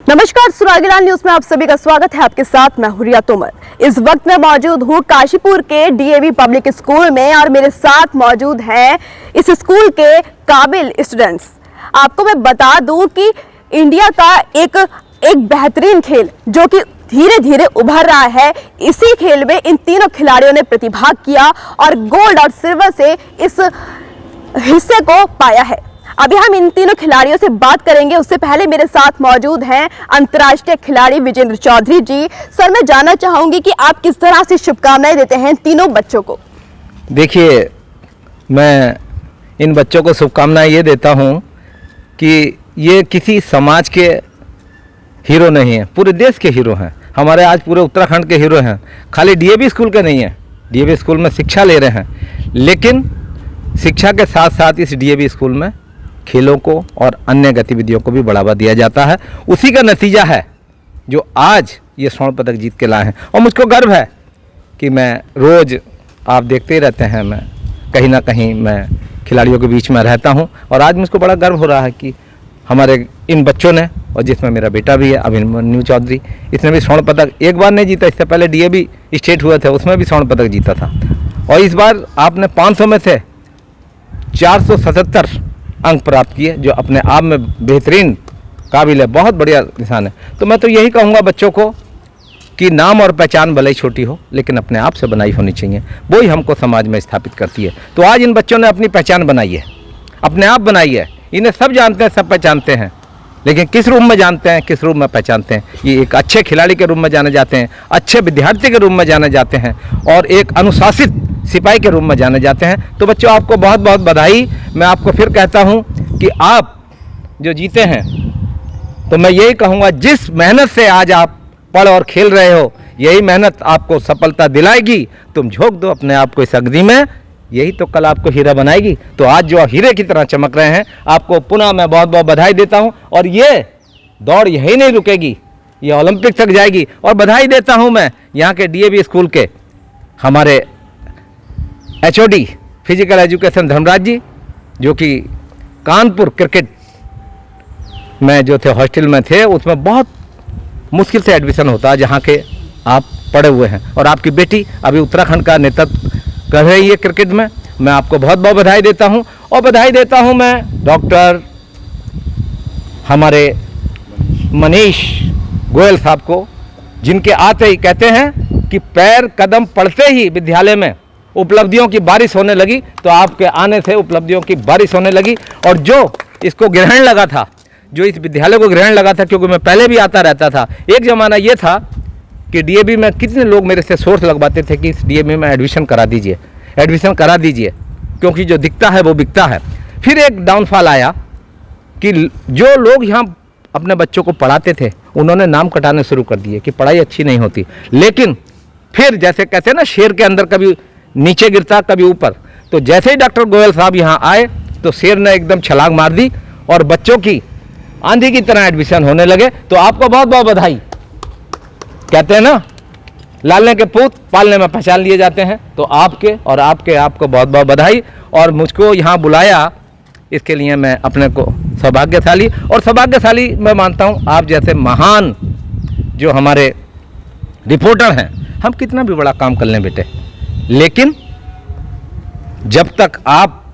नमस्कार, सुरागीलाल न्यूज में आप सभी का स्वागत है। आपके साथ मैं हुरिया तोमर। इस वक्त मैं मौजूद हूँ काशीपुर के डीएवी पब्लिक स्कूल में और मेरे साथ मौजूद हैं इस स्कूल के काबिल स्टूडेंट्स। आपको मैं बता दूं कि इंडिया का एक बेहतरीन खेल जो कि धीरे धीरे उभर रहा है, इसी खेल में इन तीनों खिलाड़ियों ने प्रतिभाग किया और गोल्ड और सिल्वर से इस हिस्से को पाया है। अभी हम इन तीनों खिलाड़ियों से बात करेंगे। उससे पहले मेरे साथ मौजूद हैं अंतर्राष्ट्रीय खिलाड़ी विजेंद्र चौधरी जी। सर, मैं जानना चाहूंगी कि आप किस तरह से शुभकामनाएं देते हैं तीनों बच्चों को। देखिए, मैं इन बच्चों को शुभकामनाएं ये देता हूँ कि ये किसी समाज के हीरो नहीं हैं, पूरे देश के हीरो हैं। हमारे आज पूरे उत्तराखंड के हीरो हैं। खाली डीएवी स्कूल के नहीं हैं, डीएवी स्कूल में शिक्षा ले रहे हैं, लेकिन शिक्षा के साथ साथ इस डीएवी स्कूल में खेलों को और अन्य गतिविधियों को भी बढ़ावा दिया जाता है। उसी का नतीजा है जो आज ये स्वर्ण पदक जीत के लाए हैं। और मुझको गर्व है कि मैं रोज़, आप देखते ही रहते हैं, मैं कहीं ना कहीं मैं खिलाड़ियों के बीच में रहता हूं। और आज मुझको बड़ा गर्व हो रहा है कि हमारे इन बच्चों ने, और जिसमें मेरा बेटा भी है अभिमन्यु चौधरी, इसने भी स्वर्ण पदक एक बार नहीं जीता, इससे पहले डीएवी स्टेट हुए थे, उसमें भी स्वर्ण पदक जीता था। और इस बार आपने 500 में से 477 अंक प्राप्त किए, जो अपने आप में बेहतरीन काबिल है, बहुत बढ़िया निशान है। तो मैं तो यही कहूँगा बच्चों को कि नाम और पहचान भले ही छोटी हो, लेकिन अपने आप से बनाई होनी चाहिए, वो ही हमको समाज में स्थापित करती है। तो आज इन बच्चों ने अपनी पहचान बनाई है, अपने आप बनाई है। इन्हें सब जानते हैं, सब पहचानते हैं, लेकिन किस रूप में जानते हैं, किस रूप में पहचानते हैं। ये एक अच्छे खिलाड़ी के रूप में जाने जाते हैं, अच्छे विद्यार्थी के रूप में जाने जाते हैं, और एक अनुशासित सिपाही के रूप में जाने जाते हैं। तो बच्चों, आपको बहुत बहुत बधाई। मैं आपको फिर कहता हूं कि आप जो जीते हैं, तो मैं यही कहूंगा, जिस मेहनत से आज आप पढ़ और खेल रहे हो, यही मेहनत आपको सफलता दिलाएगी। तुम झोंक दो अपने आप को इस अग्नि में, यही तो कल आपको हीरा बनाएगी। तो आज जो हीरे की तरह चमक रहे हैं, आपको पुनः मैं बहुत बहुत बधाई देता हूं। और ये दौड़ यही नहीं रुकेगी, ये ओलंपिक तक जाएगी। और बधाई देता हूं मैं यहाँ के डीएवी स्कूल के हमारे एचओडी फिजिकल एजुकेशन धर्मराज जी, जो कि कानपुर क्रिकेट में जो थे हॉस्टल में थे, उसमें बहुत मुश्किल से एडमिशन होता है, जहाँ के आप पढ़े हुए हैं। और आपकी बेटी अभी उत्तराखंड का नेतृत्व कर रही है क्रिकेट में। मैं आपको बहुत बहुत बधाई देता हूँ। और बधाई देता हूँ मैं डॉक्टर हमारे मनीष गोयल साहब को, जिनके आते ही कहते हैं कि पैर कदम पड़ते ही विद्यालय में उपलब्धियों की बारिश होने लगी। तो आपके आने से उपलब्धियों की बारिश होने लगी। और जो इसको ग्रहण लगा था, जो इस विद्यालय को ग्रहण लगा था, क्योंकि मैं पहले भी आता रहता था, एक ज़माना ये था कि डीएवी में कितने लोग मेरे से सोर्स लगवाते थे कि इस डीएवी में एडमिशन करा दीजिए, एडमिशन करा दीजिए, क्योंकि जो दिखता है वो बिकता है। फिर एक डाउनफॉल आया कि जो लोग यहाँ अपने बच्चों को पढ़ाते थे, उन्होंने नाम कटाने शुरू कर दिए कि पढ़ाई अच्छी नहीं होती। लेकिन फिर जैसे कहते हैं ना, शेर के अंदर कभी नीचे गिरता कभी ऊपर, तो जैसे ही डॉक्टर गोयल साहब यहाँ आए, तो शेर ने एकदम छलांग मार दी और बच्चों की आंधी की तरह एडमिशन होने लगे। तो आपको बहुत बहुत बधाई। कहते हैं ना, लालने के पूत पालने में पहचान लिए जाते हैं। तो आपके और आपको बहुत बहुत बधाई। और मुझको यहाँ बुलाया, इसके लिए मैं अपने को सौभाग्यशाली मैं मानता हूँ। आप जैसे महान जो हमारे रिपोर्टर हैं, हम कितना भी बड़ा काम कर लें बेटे, लेकिन जब तक आप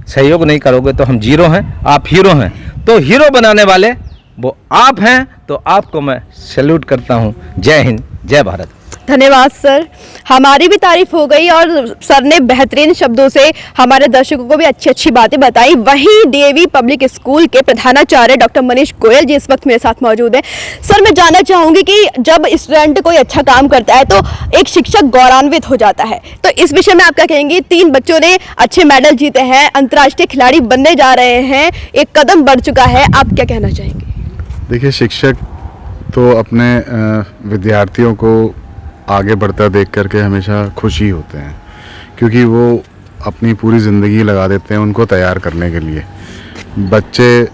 सहयोग नहीं करोगे तो हम जीरो हैं, आप हीरो हैं। तो हीरो बनाने वाले वो आप हैं। तो आपको मैं सैल्यूट करता हूं। जय हिंद, जय भारत। धन्यवाद सर, हमारी भी तारीफ हो गई और सर ने बेहतरीन शब्दों से हमारे दर्शकों को भी अच्छी अच्छी बातें बताई। वहीं डीएवी पब्लिक स्कूल के प्रधानाचार्य डॉक्टर मनीष गोयल जी इस वक्त मेरे साथ मौजूद हैं। सर, मैं जानना चाहूंगी कि जब स्टूडेंट कोई अच्छा काम करता है तो एक शिक्षक गौरवान्वित हो जाता है, तो इस विषय में आप क्या कहेंगे? 3 बच्चों ने अच्छे मेडल जीते हैं, अंतर्राष्ट्रीय खिलाड़ी बनने जा रहे हैं, एक कदम बढ़ चुका है, आप क्या कहना चाहेंगे? देखिए, शिक्षक तो अपने विद्यार्थियों को आगे बढ़ता देख करके हमेशा खुशी होते हैं, क्योंकि वो अपनी पूरी ज़िंदगी लगा देते हैं उनको तैयार करने के लिए। बच्चे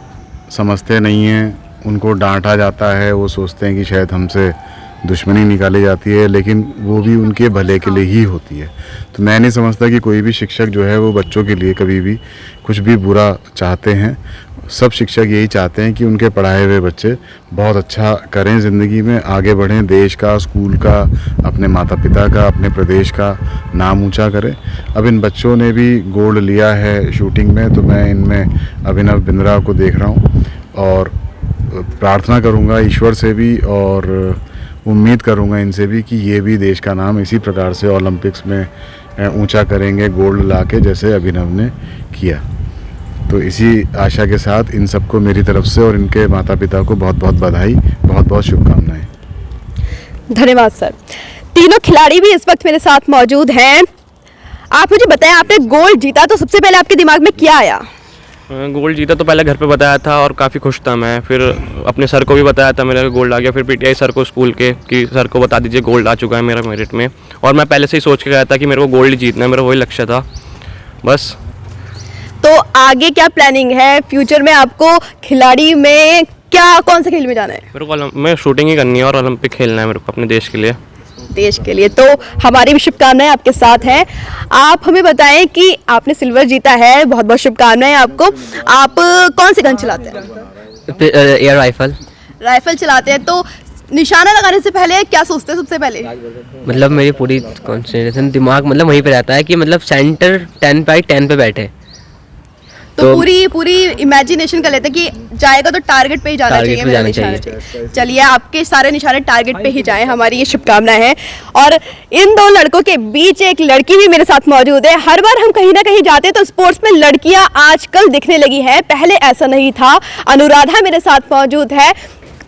समझते नहीं हैं, उनको डांटा जाता है, वो सोचते हैं कि शायद हमसे दुश्मनी निकाली जाती है, लेकिन वो भी उनके भले के लिए ही होती है। तो मैं नहीं समझता कि कोई भी शिक्षक जो है वो बच्चों के लिए कभी भी कुछ भी बुरा चाहते हैं। सब शिक्षक यही चाहते हैं कि उनके पढ़ाए हुए बच्चे बहुत अच्छा करें, ज़िंदगी में आगे बढ़ें, देश का, स्कूल का, अपने माता पिता का, अपने प्रदेश का नाम ऊंचा करें। अब इन बच्चों ने भी गोल्ड लिया है शूटिंग में, तो मैं इनमें अभिनव बिंद्रा को देख रहा हूँ और प्रार्थना करूँगा ईश्वर से भी और उम्मीद करूँगा इनसे भी कि ये भी देश का नाम इसी प्रकार से ओलंपिक्स में ऊंचा करेंगे, गोल्ड लाके, जैसे अभिनव ने किया। तो इसी आशा के साथ इन सबको मेरी तरफ से और इनके माता पिता को बहुत बहुत बधाई, बहुत बहुत शुभकामनाएं। धन्यवाद सर। तीनों खिलाड़ी भी इस वक्त मेरे साथ मौजूद हैं। आप मुझे बताएं, आपने गोल्ड जीता तो सबसे पहले आपके दिमाग में क्या आया? गोल्ड जीता तो पहले घर पे बताया था और काफ़ी खुश था मैं। फिर अपने सर को भी बताया था मेरा गोल्ड आ गया। फिर पीटीआई सर को स्कूल के कि सर को बता दीजिए गोल्ड आ चुका है मेरा मेरिट में। और मैं पहले से ही सोच के गया था कि मेरे को गोल्ड ही जीतना है, मेरा वही लक्ष्य था बस। तो आगे क्या प्लानिंग है फ्यूचर में? आपको खिलाड़ी में क्या, कौन से खेल में जाना है? मेरे को मैं शूटिंग ही करनी है और ओलंपिक खेलना है मेरे को अपने देश के लिए। देश के लिए तो हमारी भी शुभकामनाएं आपके साथ हैं। आप हमें बताएं कि आपने सिल्वर जीता है, बहुत बहुत शुभकामनाएं आपको। आप कौन से गन चलाते हैं? एयर राइफल चलाते हैं। तो निशाना लगाने से पहले क्या सोचते हैं सबसे पहले? मतलब मेरी पूरी कंसंट्रेशन दिमाग मतलब वहीं पे रहता है कि मतलब सेंटर 10/10 पे बैठे। तो पूरी इमेजिनेशन कर लेते हैं कि जाएगा तो टारगेट पे ही जाना चाहिए, मेरा निशाना चाहिए। चलिए, आपके सारे निशाने टारगेट पे ही जाएं, हमारी ये शुभकामनाएं हैं। और इन दो लड़कों के बीच एक लड़की भी मेरे साथ मौजूद है। हर बार हम कहीं ना कहीं जाते हैं तो स्पोर्ट्स में लड़कियां आजकल दिखने लगी हैं, पहले ऐसा नहीं था। अनुराधा मेरे साथ मौजूद है।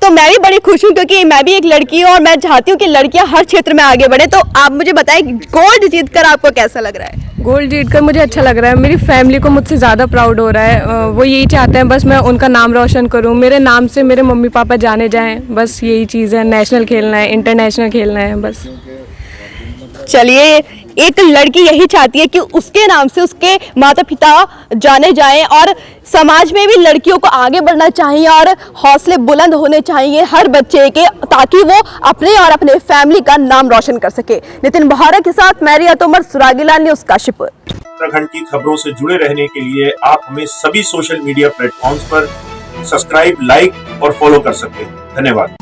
तो मैं भी बड़ी खुश हूँ क्योंकि मैं भी एक लड़की हूँ और मैं चाहती हूँ कि लड़कियां हर क्षेत्र में आगे बढ़े। तो आप मुझे बताएं, गोल्ड जीतकर आपको कैसा लग रहा है? गोल्ड जीतकर मुझे अच्छा लग रहा है। मेरी फैमिली को मुझसे ज़्यादा प्राउड हो रहा है। वो यही चाहते हैं बस मैं उनका नाम रोशन करूं, मेरे नाम से मेरे मम्मी पापा जाने जाएं, बस यही चीज़ है। नेशनल खेलना है, इंटरनेशनल खेलना है बस। चलिए, एक लड़की यही चाहती है कि उसके नाम से उसके माता पिता जाने जाएं और समाज में भी लड़कियों को आगे बढ़ना चाहिए और हौसले बुलंद होने चाहिए हर बच्चे के, ताकि वो अपने और अपने फैमिली का नाम रोशन कर सके। नितिन बहारा के साथ मैं रिया तोमर, सुरागीलाल न्यूज़, काशीपुर। उत्तराखंड की खबरों से जुड़े रहने के लिए आप हमें सभी सोशल मीडिया प्लेटफॉर्म्स पर सब्सक्राइब, लाइक और फॉलो कर सकते हैं। धन्यवाद।